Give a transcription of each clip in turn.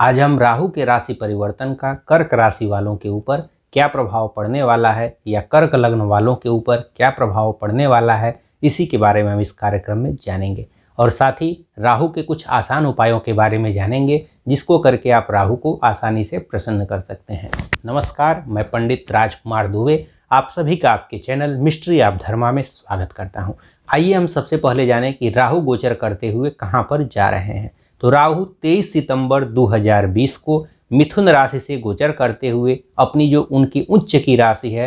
आज हम राहु के राशि परिवर्तन का कर्क राशि वालों के ऊपर क्या प्रभाव पड़ने वाला है या कर्क लग्न वालों के ऊपर क्या प्रभाव पड़ने वाला है, इसी के बारे में हम इस कार्यक्रम में जानेंगे। और साथ ही राहु के कुछ आसान उपायों के बारे में जानेंगे जिसको करके आप राहु को आसानी से प्रसन्न कर सकते हैं। नमस्कार, मैं पंडित राजकुमार दुबे आप सभी का आपके चैनल मिस्ट्री ऑफ धर्मा में स्वागत करता हूं। आइए हम सबसे पहले जानें कि राहु गोचर करते हुए कहां पर जा रहे हैं। तो राहु 23 सितंबर 2020 को मिथुन राशि से गोचर करते हुए अपनी जो उनकी उच्च की राशि है,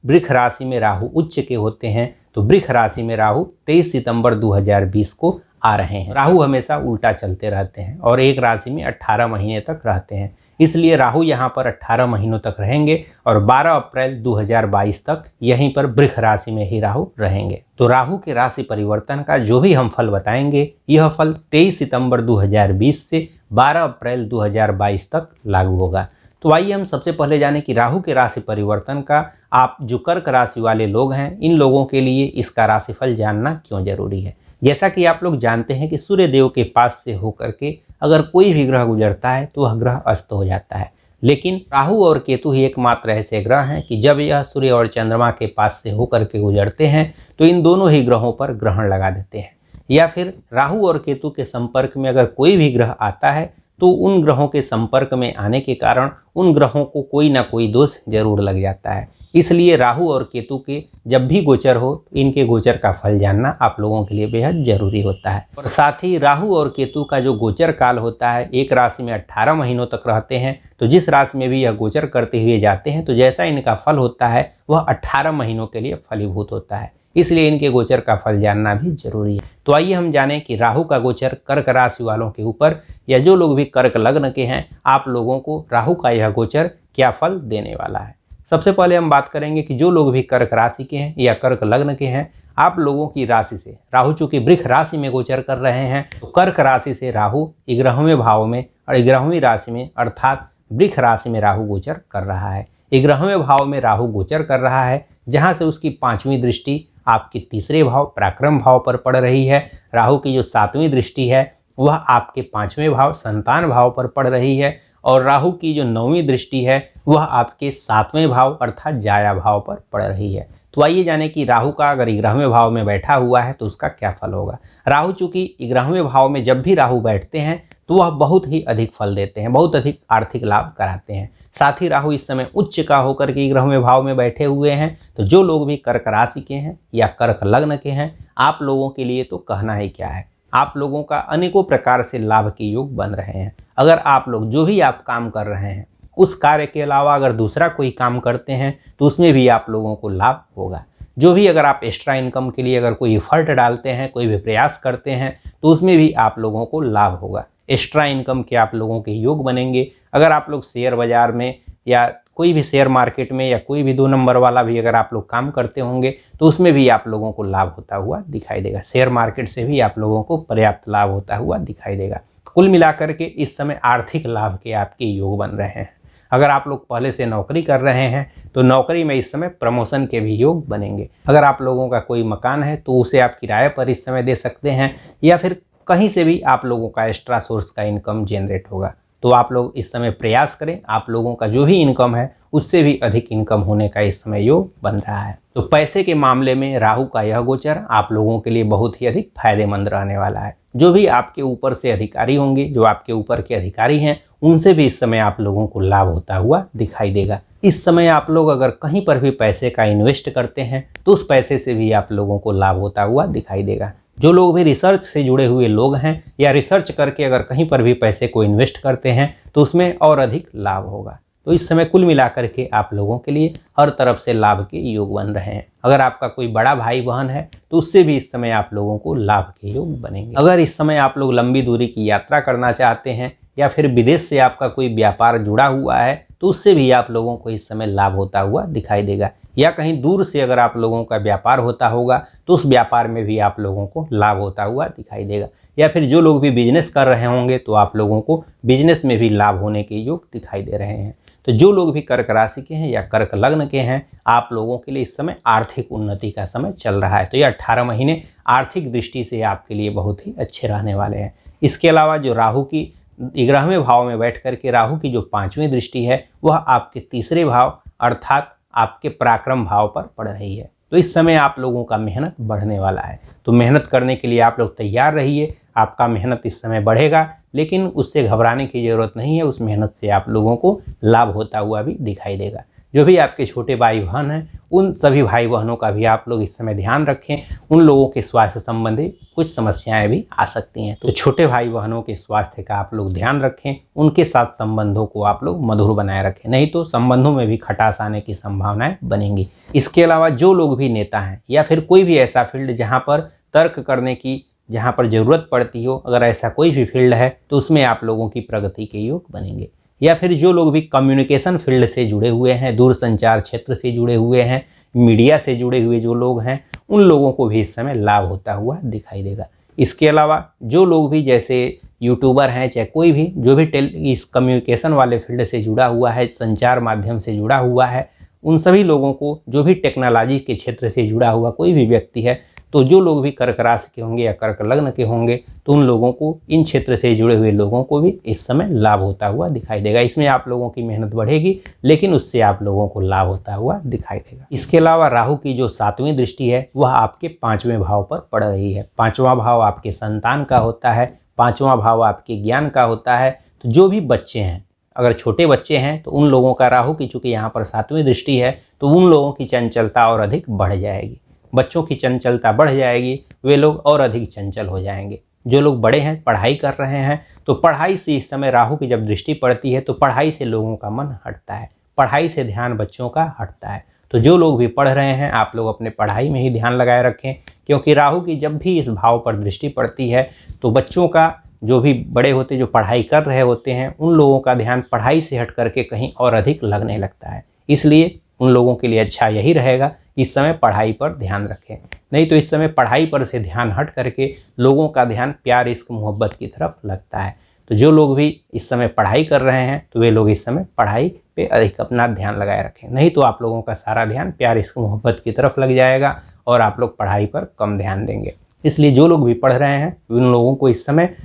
वृष राशि में राहु उच्च के होते हैं, तो वृष राशि में राहु 23 सितंबर 2020 को आ रहे हैं। राहु हमेशा उल्टा चलते रहते हैं और एक राशि में 18 महीने तक रहते हैं, इसलिए राहु यहाँ पर 18 महीनों तक रहेंगे और 12 अप्रैल 2022 तक यहीं पर वृष राशि में ही राहु रहेंगे। तो राहु के राशि परिवर्तन का जो भी हम फल बताएंगे, यह फल 23 सितंबर 2020 से 12 अप्रैल 2022 तक लागू होगा। तो आइए हम सबसे पहले जानें कि राहु के राशि परिवर्तन का आप जो कर्क राशि वाले लोग हैं, इन लोगों के लिए इसका राशिफल जानना क्यों जरूरी है। जैसा कि आप लोग जानते हैं कि सूर्य देव के पास से होकर के अगर कोई भी ग्रह गुजरता है तो वह ग्रह अस्त हो जाता है, लेकिन राहु और केतु ही एकमात्र ऐसे ग्रह हैं कि जब यह सूर्य और चंद्रमा के पास से होकर के गुजरते हैं तो इन दोनों ही ग्रहों पर ग्रहण लगा देते हैं। या फिर राहु और केतु के संपर्क में अगर कोई भी ग्रह आता है तो उन ग्रहों के संपर्क में आने के कारण उन ग्रहों को कोई ना कोई दोष जरूर लग जाता है। इसलिए राहु और केतु के जब भी गोचर हो, इनके गोचर का फल जानना आप लोगों के लिए बेहद जरूरी होता है। और साथ ही राहु और केतु का जो गोचर काल होता है, एक राशि में 18 महीनों तक रहते हैं, तो जिस राशि में भी यह गोचर करते हुए जाते हैं तो जैसा इनका फल होता है वह 18 महीनों के लिए फलीभूत होता है, इसलिए इनके गोचर का फल जानना भी जरूरी है। तो आइए हम जानें कि राहु का गोचर कर्क राशि वालों के ऊपर या जो लोग भी कर्क लग्न के हैं, आप लोगों को राहु का यह गोचर क्या फल देने वाला है। सबसे पहले हम बात करेंगे कि जो लोग भी कर्क राशि के हैं या कर्क लग्न के हैं, आप लोगों की राशि से राहु चूंकि वृष राशि में गोचर कर रहे हैं, तो कर्क राशि से राहु 11वें भाव में और 11वीं राशि में अर्थात वृष राशि में राहु गोचर कर रहा है। 11वें भाव में राहु गोचर कर रहा है, जहां से उसकी 5वीं दृष्टि आपके तीसरे भाव पराक्रम भाव पर पड़ रही है। राहु की जो 7वीं दृष्टि है वह आपके 5वें भाव संतान भाव पर पड़ रही है और राहु की जो 9वीं दृष्टि है वह आपके 7वें भाव अर्थात जाया भाव पर पड़ रही है। तो आइए जाने कि राहु का अगर 11वें भाव में बैठा हुआ है तो उसका क्या फल होगा। राहु चूंकि 11वें भाव में जब भी राहु बैठते हैं तो वह बहुत ही अधिक फल देते हैं, बहुत अधिक आर्थिक लाभ कराते हैं। साथ ही राहु इस समय उच्च का होकर के 11वें भाव में बैठे हुए हैं, तो जो लोग भी कर्क राशि के हैं या कर्क लग्न के हैं, आप लोगों के लिए तो कहना ही क्या है। आप लोगों का अनेकों प्रकार से लाभ के योग बन रहे हैं। अगर आप लोग जो भी आप काम कर रहे हैं उस कार्य के अलावा अगर दूसरा कोई काम करते हैं तो उसमें भी आप लोगों को लाभ होगा। जो भी अगर आप एक्स्ट्रा इनकम के लिए अगर कोई एफर्ट डालते हैं, कोई भी प्रयास करते हैं, तो उसमें भी आप लोगों को लाभ होगा। एक्स्ट्रा इनकम के आप लोगों के योग बनेंगे। अगर आप लोग शेयर बाजार में या कोई भी शेयर मार्केट में या कोई भी 2 नंबर वाला भी अगर आप लोग काम करते होंगे तो उसमें भी आप लोगों को लाभ होता हुआ दिखाई देगा। शेयर मार्केट से भी आप लोगों को पर्याप्त लाभ होता हुआ दिखाई देगा। कुल मिलाकर के इस समय आर्थिक लाभ के आपके योग बन रहे हैं। अगर आप लोग पहले से नौकरी कर रहे हैं तो नौकरी में इस समय प्रमोशन के भी योग बनेंगे। अगर आप लोगों का कोई मकान है तो उसे आप किराए पर इस समय दे सकते हैं, या फिर कहीं से भी आप लोगों का एक्स्ट्रा सोर्स का इनकम जनरेट होगा। तो आप लोग इस समय प्रयास करें, आप लोगों का जो भी इनकम है उससे भी अधिक इनकम होने का इस समय योग बन रहा है। तो पैसे के मामले में राहु का यह गोचर आप लोगों के लिए बहुत ही अधिक फायदेमंद रहने वाला है। जो भी आपके ऊपर से अधिकारी होंगे, जो आपके ऊपर के अधिकारी हैं, उनसे भी इस समय आप लोगों को लाभ होता हुआ दिखाई देगा। इस समय आप लोग अगर कहीं पर भी पैसे का इन्वेस्ट करते हैं तो उस पैसे से भी आप लोगों को लाभ होता हुआ दिखाई देगा। जो लोग भी रिसर्च से जुड़े हुए लोग हैं या रिसर्च करके अगर कहीं पर भी पैसे को इन्वेस्ट करते हैं तो उसमें और अधिक लाभ होगा। तो इस समय कुल मिलाकर के आप लोगों के लिए हर तरफ से लाभ के योग बन रहे हैं। अगर आपका कोई बड़ा भाई बहन है तो उससे भी इस समय आप लोगों को लाभ के योग बनेंगे। अगर इस समय आप लोग लंबी दूरी की यात्रा करना चाहते हैं या फिर विदेश से आपका कोई व्यापार जुड़ा हुआ है तो उससे भी आप लोगों को इस समय लाभ होता हुआ दिखाई देगा। या कहीं दूर से अगर आप लोगों का व्यापार होता होगा तो उस व्यापार में भी आप लोगों को लाभ होता हुआ दिखाई देगा। या फिर जो लोग भी बिजनेस कर रहे होंगे तो आप लोगों को बिजनेस में भी लाभ होने के योग दिखाई दे रहे हैं। तो जो लोग भी कर्क राशि के हैं या कर्क लग्न के हैं, आप लोगों के लिए इस समय आर्थिक उन्नति का समय चल रहा है। तो ये 18 महीने आर्थिक दृष्टि से आपके लिए बहुत ही अच्छे रहने वाले हैं। इसके अलावा जो राहु की 11वें भाव में बैठ करके राहु की जो 5वीं दृष्टि है वह आपके तीसरे भाव अर्थात आपके पराक्रम भाव पर पड़ रही है। तो इस समय आप लोगों का मेहनत बढ़ने वाला है। तो मेहनत करने के लिए आप लोग तैयार रहिए। आपका मेहनत इस समय बढ़ेगा, लेकिन उससे घबराने की ज़रूरत नहीं है। उस मेहनत से आप लोगों को लाभ होता हुआ भी दिखाई देगा। जो भी आपके छोटे भाई बहन हैं उन सभी भाई बहनों का भी आप लोग इस समय ध्यान रखें। उन लोगों के स्वास्थ्य संबंधी कुछ समस्याएं भी आ सकती हैं, तो छोटे भाई बहनों के स्वास्थ्य का आप लोग ध्यान रखें। उनके साथ संबंधों को आप लोग मधुर बनाए रखें, नहीं तो संबंधों में भी खटास आने की संभावनाएं बनेंगी। इसके अलावा जो लोग भी नेता हैं या फिर कोई भी ऐसा फील्ड जहाँ पर तर्क करने की जहाँ पर ज़रूरत पड़ती हो, अगर ऐसा कोई भी फील्ड है तो उसमें आप लोगों की प्रगति के योग बनेंगे। या फिर जो लोग भी कम्युनिकेशन फील्ड से जुड़े हुए हैं, दूरसंचार क्षेत्र से जुड़े हुए हैं, मीडिया से जुड़े हुए जो लोग हैं, उन लोगों को भी इस समय लाभ होता हुआ दिखाई देगा। इसके अलावा जो लोग भी जैसे यूट्यूबर हैं, चाहे कोई भी जो भी इस कम्युनिकेशन वाले फील्ड से जुड़ा हुआ है, संचार माध्यम से जुड़ा हुआ है, उन सभी लोगों को, जो भी टेक्नोलॉजी के क्षेत्र से जुड़ा हुआ कोई भी व्यक्ति है, तो जो लोग भी कर्क राशि के होंगे या कर्क लग्न के होंगे, तो उन लोगों को, इन क्षेत्र से जुड़े हुए लोगों को भी इस समय लाभ होता हुआ दिखाई देगा। इसमें आप लोगों की मेहनत बढ़ेगी, लेकिन उससे आप लोगों को लाभ होता हुआ दिखाई देगा। इसके अलावा राहु की जो 7वीं दृष्टि है वह आपके 5वें भाव पर पड़ रही है। 5वां भाव आपके संतान का होता है, 5वां भाव आपके ज्ञान का होता है। तो जो भी बच्चे हैं, अगर छोटे बच्चे हैं तो उन लोगों का राहु की चूँकि यहाँ पर 7वीं दृष्टि है, तो उन लोगों की चंचलता और अधिक बढ़ जाएगी। बच्चों की चंचलता बढ़ जाएगी, वे लोग और अधिक चंचल हो जाएंगे। जो लोग बड़े हैं, पढ़ाई कर रहे हैं, तो पढ़ाई से इस समय राहु की जब दृष्टि पड़ती है तो पढ़ाई से लोगों का मन हटता है, पढ़ाई से ध्यान बच्चों का हटता है। तो जो लोग भी पढ़ रहे हैं आप लोग अपने पढ़ाई में ही ध्यान लगाए रखें, क्योंकि राहु की जब भी इस भाव पर दृष्टि पड़ती है तो बच्चों का, जो भी बड़े होते, जो पढ़ाई कर रहे होते हैं, उन लोगों का ध्यान पढ़ाई से हट करके कहीं और अधिक लगने लगता है। इसलिए उन लोगों के लिए अच्छा यही रहेगा इस समय पढ़ाई पर ध्यान रखें। नहीं तो इस समय पढ़ाई पर से ध्यान हट करके लोगों का ध्यान प्यार, इश्क, मोहब्बत की तरफ लगता है। तो जो लोग भी इस समय पढ़ाई कर रहे हैं तो वे लोग इस समय पढ़ाई पे अधिक अपना ध्यान लगाए रखें, नहीं तो आप लोगों का सारा ध्यान प्यार, इश्क, मोहब्बत की तरफ लग जाएगा और आप लोग पढ़ाई पर कम ध्यान देंगे। इसलिए जो लोग भी पढ़ रहे हैं उन लोगों को इस समय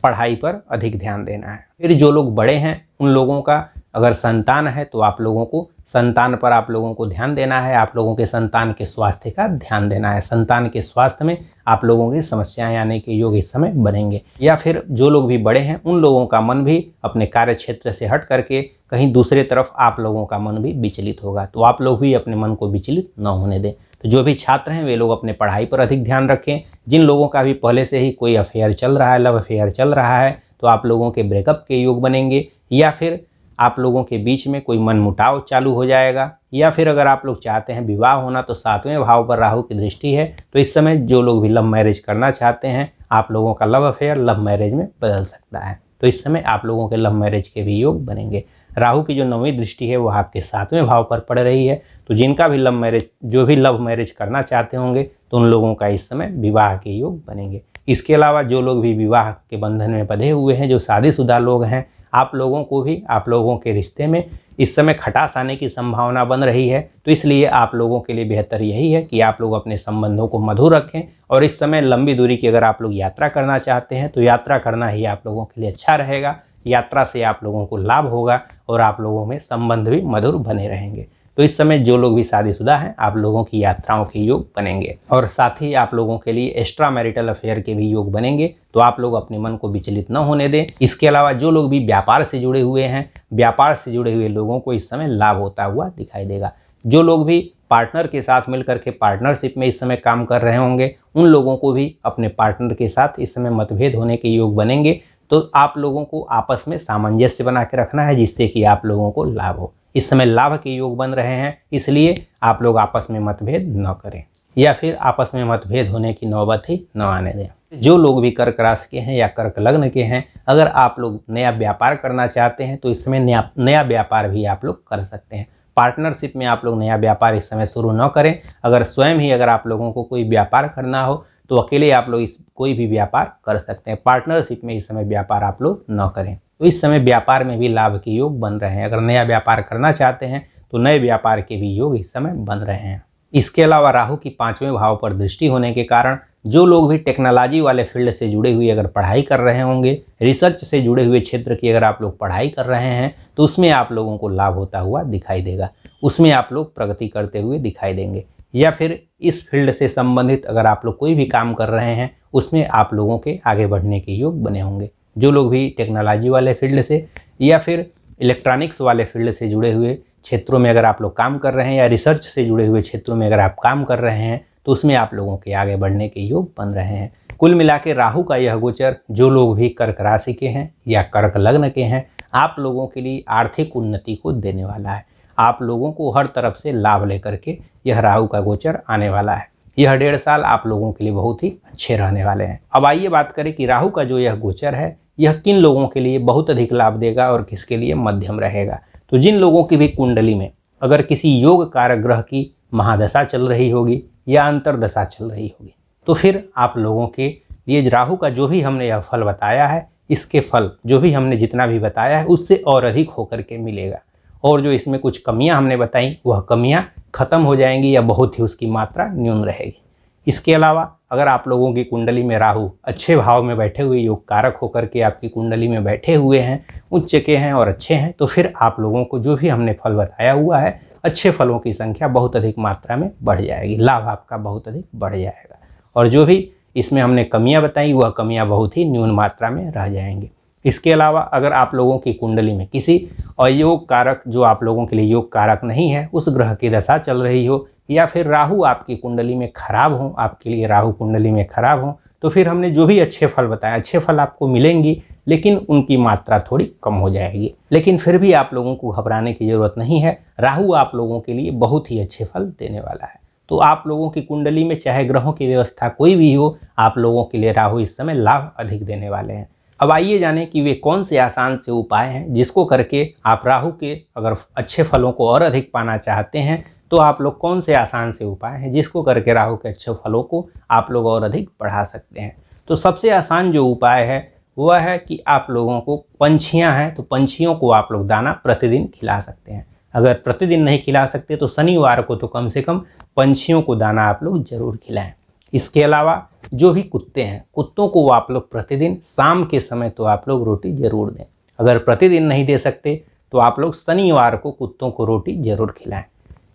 पढ़ाई पर अधिक ध्यान देना है। फिर जो लोग बड़े हैं उन लोगों का, अगर संतान है तो आप लोगों को संतान पर आप लोगों को ध्यान देना है। आप लोगों के संतान के स्वास्थ्य का ध्यान देना है। संतान के स्वास्थ्य में आप लोगों की समस्याएं आने के योग इस समय बनेंगे। या फिर जो लोग भी बड़े हैं उन लोगों का मन भी अपने कार्य क्षेत्र से हट करके कहीं दूसरे तरफ आप लोगों का मन भी विचलित होगा, तो आप लोग भी अपने मन को विचलित न होने दें। तो जो भी छात्र हैं वे लोग अपने पढ़ाई पर अधिक ध्यान रखें। जिन लोगों का भी पहले से ही कोई अफेयर चल रहा है, लव अफेयर चल रहा है, तो आप लोगों के ब्रेकअप के योग बनेंगे। या फिर आप लोगों के बीच में कोई मनमुटाव चालू हो जाएगा। या फिर अगर आप लोग चाहते हैं विवाह होना, तो 7वें भाव पर राहु की दृष्टि है, तो इस समय जो लोग भी लव मैरिज करना चाहते हैं, आप लोगों का लव अफेयर लव मैरिज में बदल सकता है। तो इस समय आप लोगों के लव मैरिज के भी योग बनेंगे। राहु की जो 9वीं दृष्टि है वो आपके 7वें भाव पर पड़ रही है, तो जिनका भी लव मैरिज, जो भी लव मैरिज करना चाहते होंगे, तो उन लोगों का इस समय विवाह के योग बनेंगे। इसके अलावा जो लोग भी विवाह के बंधन में बंधे हुए हैं, जो शादीशुदा लोग हैं, आप लोगों को भी, आप लोगों के रिश्ते में इस समय खटास आने की संभावना बन रही है। तो इसलिए आप लोगों के लिए बेहतर यही है कि आप लोग अपने संबंधों को मधुर रखें। और इस समय लंबी दूरी की अगर आप लोग यात्रा करना चाहते हैं तो यात्रा करना ही आप लोगों के लिए अच्छा रहेगा। यात्रा से आप लोगों को लाभ होगा और आप लोगों में संबंध भी मधुर बने रहेंगे। तो इस समय जो लोग भी शादीशुदा हैं आप लोगों की यात्राओं के योग बनेंगे। और साथ ही आप लोगों के लिए एक्स्ट्रा मैरिटल अफेयर के भी योग बनेंगे, तो आप लोग अपने मन को विचलित न होने दें। इसके अलावा जो लोग भी व्यापार से जुड़े हुए हैं, व्यापार से जुड़े हुए लोगों को इस समय लाभ होता हुआ दिखाई देगा। जो लोग भी पार्टनर के साथ मिलकर के पार्टनरशिप में इस समय काम कर रहे होंगे, उन लोगों को भी अपने पार्टनर के साथ इस समय मतभेद होने के योग बनेंगे। तो आप लोगों को आपस में सामंजस्य बना के रखना है, जिससे कि आप लोगों को लाभ हो। इस समय लाभ के योग बन रहे हैं, इसलिए आप लोग आपस में मतभेद न करें या फिर आपस में मतभेद होने की नौबत ही न आने दें। जो लोग भी कर्क राशि के हैं या कर्क लग्न के हैं, अगर आप लोग नया व्यापार करना चाहते हैं तो इस समय नया व्यापार भी आप लोग कर सकते हैं। पार्टनरशिप में आप लोग नया व्यापार इस समय शुरू न करें। अगर स्वयं ही अगर आप लोगों को कोई व्यापार करना हो तो अकेले आप लोग कोई भी व्यापार कर सकते हैं। पार्टनरशिप में इस समय व्यापार आप लोग न करें। तो इस समय व्यापार में भी लाभ के योग बन रहे हैं। अगर नया व्यापार करना चाहते हैं तो नए व्यापार के भी योग इस समय बन रहे हैं। इसके अलावा राहु की 5वें भाव पर दृष्टि होने के कारण जो लोग भी टेक्नोलॉजी वाले फील्ड से जुड़े हुए अगर पढ़ाई कर रहे होंगे, रिसर्च से जुड़े हुए क्षेत्र की अगर आप लोग पढ़ाई कर रहे हैं, तो उसमें आप लोगों को लाभ होता हुआ दिखाई देगा, उसमें आप लोग प्रगति करते हुए दिखाई देंगे। या फिर इस फील्ड से संबंधित अगर आप लोग कोई भी काम कर रहे हैं, उसमें आप लोगों के आगे बढ़ने के योग बने होंगे। जो लोग भी टेक्नोलॉजी वाले फील्ड से या फिर इलेक्ट्रॉनिक्स वाले फील्ड से जुड़े हुए क्षेत्रों में अगर आप लोग काम कर रहे हैं, या रिसर्च से जुड़े हुए क्षेत्रों में अगर आप काम कर रहे हैं, तो उसमें आप लोगों के आगे बढ़ने के योग बन रहे हैं। कुल मिला के राहु का यह गोचर जो लोग भी कर्क राशि के हैं या कर्क लग्न के हैं, आप लोगों के लिए आर्थिक उन्नति को देने वाला है। आप लोगों को हर तरफ से लाभ लेकर के यह राहु का गोचर आने वाला है। यह 1.5 साल आप लोगों के लिए बहुत ही अच्छे रहने वाले हैं। अब आइए बात करें कि राहु का जो यह गोचर है, यह किन लोगों के लिए बहुत अधिक लाभ देगा और किसके लिए मध्यम रहेगा। तो जिन लोगों की भी कुंडली में अगर किसी योग कारक ग्रह की महादशा चल रही होगी या अंतरदशा चल रही होगी, तो फिर आप लोगों के लिए राहु का जो भी हमने यह फल बताया है, इसके फल जो भी हमने जितना भी बताया है, उससे और अधिक होकर के मिलेगा। और जो इसमें कुछ कमियां हमने बताई, वह कमियां खत्म हो जाएंगी या बहुत ही उसकी मात्रा न्यून रहेगी। इसके अलावा अगर आप लोगों की कुंडली में राहु अच्छे भाव में बैठे हुए योग कारक होकर के आपकी कुंडली में बैठे हुए हैं, उच्च के हैं और अच्छे हैं, तो फिर आप लोगों को जो भी हमने फल बताया हुआ है, अच्छे फलों की संख्या बहुत अधिक मात्रा में बढ़ जाएगी, लाभ आपका बहुत अधिक बढ़ जाएगा। और जो भी इसमें हमने कमियां बताई, वह कमियां बहुत ही न्यून मात्रा में रह जाएंगी। इसके अलावा अगर आप लोगों की कुंडली में किसी अयोग कारक, जो आप लोगों के लिए योग कारक नहीं है, उस ग्रह की दशा चल रही हो, या फिर राहु आपकी कुंडली में खराब हो, आपके लिए राहु कुंडली में खराब हो, तो फिर हमने जो भी अच्छे फल बताए, अच्छे फल आपको मिलेंगी, लेकिन उनकी मात्रा थोड़ी कम हो जाएगी। लेकिन फिर भी आप लोगों को घबराने की ज़रूरत नहीं है। राहु आप लोगों के लिए बहुत ही अच्छे फल देने वाला है। तो आप लोगों की कुंडली में चाहे ग्रहों की व्यवस्था कोई भी हो, आप लोगों के लिए राहु इस समय लाभ अधिक देने वाले हैं। अब आइए जानें कि वे कौन से आसान से उपाय हैं जिसको करके आप राहु के अगर अच्छे फलों को और अधिक पाना चाहते हैं, तो आप लोग कौन से आसान से उपाय हैं जिसको करके राहु के अच्छे फलों को आप लोग और अधिक बढ़ा सकते हैं। तो सबसे आसान जो उपाय है वह है कि आप लोगों को पंछियां हैं, तो पंछियों को आप लोग दाना प्रतिदिन खिला सकते हैं। अगर प्रतिदिन नहीं खिला सकते तो शनिवार को तो कम से कम पंछियों को दाना आप लोग जरूर खिलाएं। इसके अलावा जो भी कुत्ते हैं, कुत्तों को आप लोग प्रतिदिन शाम के समय तो आप लोग रोटी जरूर दें। अगर प्रतिदिन नहीं दे सकते तो आप लोग शनिवार को कुत्तों को रोटी जरूर खिलाएं।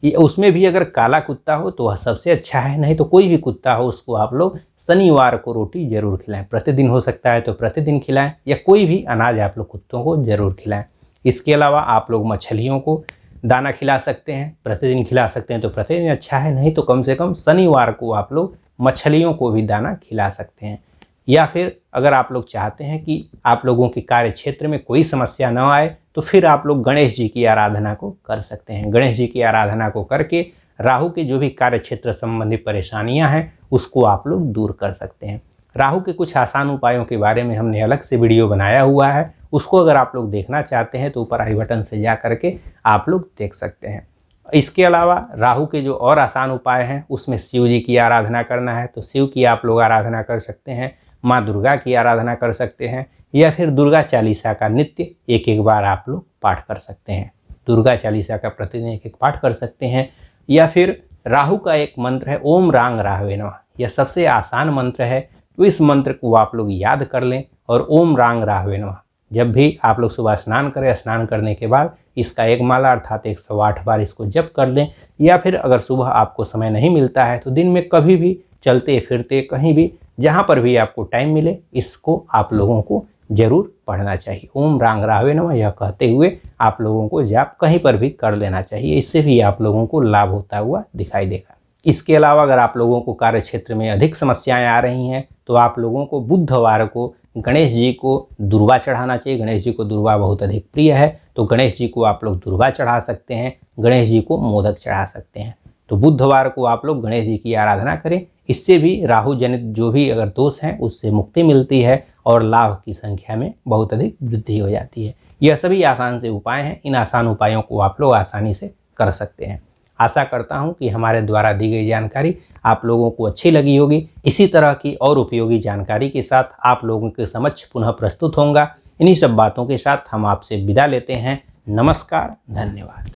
ये उसमें भी अगर काला कुत्ता हो तो वह सबसे अच्छा है, नहीं तो कोई भी कुत्ता हो उसको आप लोग शनिवार को रोटी जरूर खिलाएं। प्रतिदिन हो सकता है तो प्रतिदिन खिलाएं, या कोई भी अनाज आप लोग कुत्तों को जरूर खिलाएं। इसके अलावा आप लोग मछलियों को दाना खिला सकते हैं, प्रतिदिन खिला सकते हैं तो प्रतिदिन अच्छा है, नहीं तो कम से कम शनिवार को आप लोग मछलियों को भी दाना खिला सकते हैं। या फिर अगर आप लोग चाहते हैं कि आप लोगों के कार्य क्षेत्र में कोई समस्या न आए, तो फिर आप लोग गणेश जी की आराधना को कर सकते हैं। गणेश जी की आराधना को करके राहु के जो भी कार्य क्षेत्र संबंधी परेशानियां हैं उसको आप लोग दूर कर सकते हैं। राहु के कुछ आसान उपायों के बारे में हमने अलग से वीडियो बनाया हुआ है, उसको अगर आप लोग देखना चाहते हैं तो ऊपर आई बटन से जा करके आप लोग देख सकते हैं। इसके अलावा राहु के जो और आसान उपाय हैं उसमें शिव जी की आराधना करना है तो शिव की आप लोग आराधना कर सकते हैं, माँ दुर्गा की आराधना कर सकते हैं, या फिर दुर्गा चालीसा का नित्य एक एक बार आप लोग पाठ कर सकते हैं। दुर्गा चालीसा का प्रतिदिन एक एक पाठ कर सकते हैं। या फिर राहु का एक मंत्र है ओम रांग राहवे नमः, यह सबसे आसान मंत्र है, तो इस मंत्र को आप लोग याद कर लें और ओम रांग राहवे नमः जब भी आप लोग सुबह स्नान करें, स्नान करने के बाद इसका एक माला अर्थात 108 बार इसको जप कर लें। या फिर अगर सुबह आपको समय नहीं मिलता है तो दिन में कभी भी चलते फिरते कहीं भी जहाँ पर भी आपको टाइम मिले इसको आप लोगों को जरूर पढ़ना चाहिए। ओम रांग राहवे नमः यह कहते हुए आप लोगों को जाप कहीं पर भी कर लेना चाहिए, इससे भी आप लोगों को लाभ होता हुआ दिखाई देगा। इसके अलावा अगर आप लोगों को कार्य क्षेत्र में अधिक समस्याएं आ रही हैं तो आप लोगों को बुधवार को गणेश जी को दुर्वा चढ़ाना चाहिए। गणेश जी को दुर्वा बहुत अधिक प्रिय है, तो गणेश जी को आप लोग दुर्वा चढ़ा सकते हैं, गणेश जी को मोदक चढ़ा सकते हैं। तो बुधवार को आप लोग गणेश जी की आराधना करें, इससे भी राहु जनित जो भी अगर दोष हैं उससे मुक्ति मिलती है और लाभ की संख्या में बहुत अधिक वृद्धि हो जाती है। यह सभी आसान से उपाय हैं, इन आसान उपायों को आप लोग आसानी से कर सकते हैं। आशा करता हूं कि हमारे द्वारा दी गई जानकारी आप लोगों को अच्छी लगी होगी। इसी तरह की और उपयोगी जानकारी के साथ आप लोगों के समक्ष पुनः प्रस्तुत होऊंगा। इन्हीं सब बातों के साथ हम आपसे विदा लेते हैं। नमस्कार, धन्यवाद।